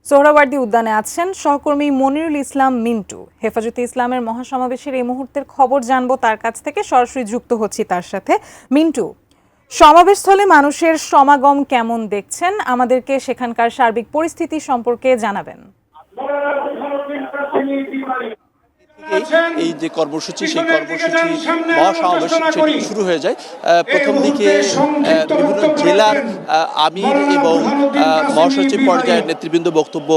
সোহরাওয়ার্দী উদ্যানে আছেন সহকর্মী মনিরুল ইসলাম মিন্টু। হেফাজতে ইসলামের মহাসমাবেশের এই মুহূর্তের খবর জানবো তার কাছ থেকে, সরাসরি যুক্ত হচ্ছি তার সাথে। মিন্টু, সমাবেশস্থলে মানুষের সমাগম কেমন দেখছেন? আমাদেরকে সেখানকার সার্বিক পরিস্থিতি সম্পর্কে জানাবেন। এই যে কর্মসূচি, সেই কর্মসূচি মহাসমাবেশ সেটি শুরু হয়ে যায়। প্রথম দিকে বিভিন্ন জেলার আমির এবং মহাসচিব পর্যায়ের নেতৃবৃন্দ বক্তব্য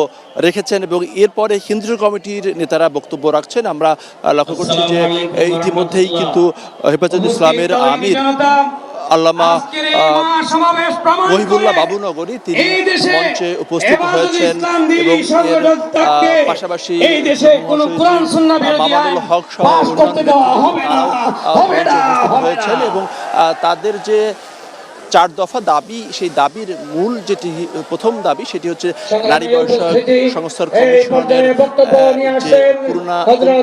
রেখেছেন এবং এরপরে কেন্দ্রীয় কমিটির নেতারা বক্তব্য রাখছেন। আমরা লক্ষ্য করছি যে ইতিমধ্যেই কিন্তু হেফাজতে ইসলামের আমির আল্লামা মহিবুল্লাহ বাবুনগরী তিনি মঞ্চে উপস্থিত হয়েছেন এবং পাশাপাশি মামানুল হক সহ হয়েছেন এবং তাদের যে 4 দফা দাবি, সেই দাবির মূল যেটি প্রথম দাবি সেটি হচ্ছে নারী বিষয়ক সংস্কার কমিশনের যে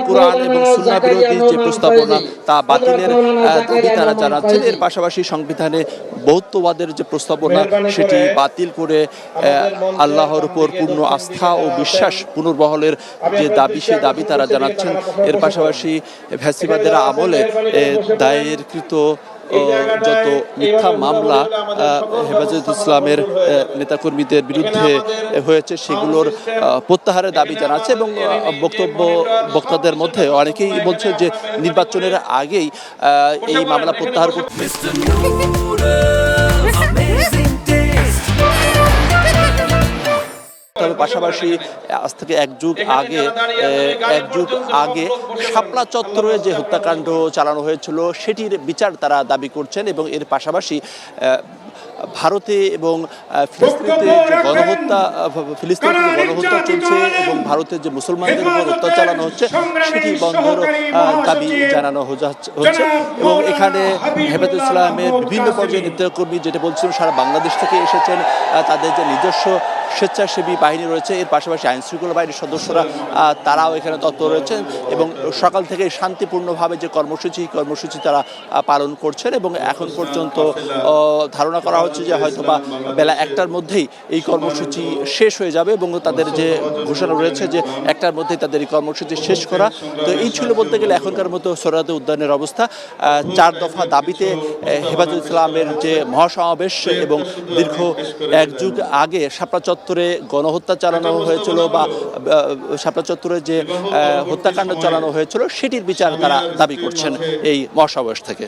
কুরআন এবং সুন্নাহ বিরোধী যে প্রস্তাবনা তা বাতিলের দাবি তারা জানাচ্ছেন। এর পাশাপাশি সংবিধানে বহুত্ববাদের যে প্রস্তাবনা সেটি বাতিল করে আল্লাহর উপর পূর্ণ আস্থা ও বিশ্বাস পুনর্বহলের যে দাবি, সেই দাবি তারা জানাচ্ছেন। এর পাশাপাশি ফ্যাসিবাদের আমলে দায়েরকৃত যত মিথ্যা মামলা হেফাজতে ইসলামের নেতাকর্মীদের বিরুদ্ধে হয়েছে সেগুলোর প্রত্যাহারের দাবি জানাচ্ছে এবং বক্তাদের মধ্যে অনেকেই বলছে যে নির্বাচনের আগেই এই মামলা প্রত্যাহার করতে। তবে পাশাপাশি আজ থেকে এক যুগ আগে শাপলা চত্বরে যে হত্যাকাণ্ড চালানো হয়েছিল সেটির বিচার তারা দাবি করছেন এবং এর পাশাপাশি ভারতে এবং ফিলিস্তিনিতে যে গণহত্যা চলছে এবং ভারতের যে মুসলমানদের উপর অত্যাচার চালানো হচ্ছে সেটি বন্ধের দাবি জানানো হচ্ছে এবং এখানে হেফাজতে ইসলামের বিভিন্ন পর্যায়ের নেতাকর্মী যেটা বলছিলেন সারা বাংলাদেশ থেকে এসেছেন, তাদের যে নিজস্ব স্বেচ্ছাসেবী বাহিনী রয়েছে, এর পাশাপাশি আইনশৃঙ্খলা বাহিনীর সদস্যরা তারাও এখানে তৎপর রয়েছেন এবং সকাল থেকে শান্তিপূর্ণভাবে যে কর্মসূচি তারা পালন করছেন এবং এখন পর্যন্ত ধারণা করা হচ্ছে যে হয়তোবা বেলা 1টার মধ্যেই এই কর্মসূচি শেষ হয়ে যাবে এবং তাদের যে ঘোষণা রয়েছে যে 1টার মধ্যেই তাদের এই কর্মসূচি শেষ করা। তো এই ছিল বলতে গেলে এখনকার মতো সোহরাওয়ার্দী উদ্যানের অবস্থা। 4 দফা দাবিতে হেফাজতে ইসলামের যে মহাসমাবেশ এবং দীর্ঘ এক যুগ আগে শাপলা চত্বরে গণহত্যা চালানো হয়েছিল বা শাপলা চত্বরে যে হত্যাকাণ্ড চালানো হয়েছিল সেটির বিচার তারা দাবি করছেন এই মহাসমাবেশ থেকে।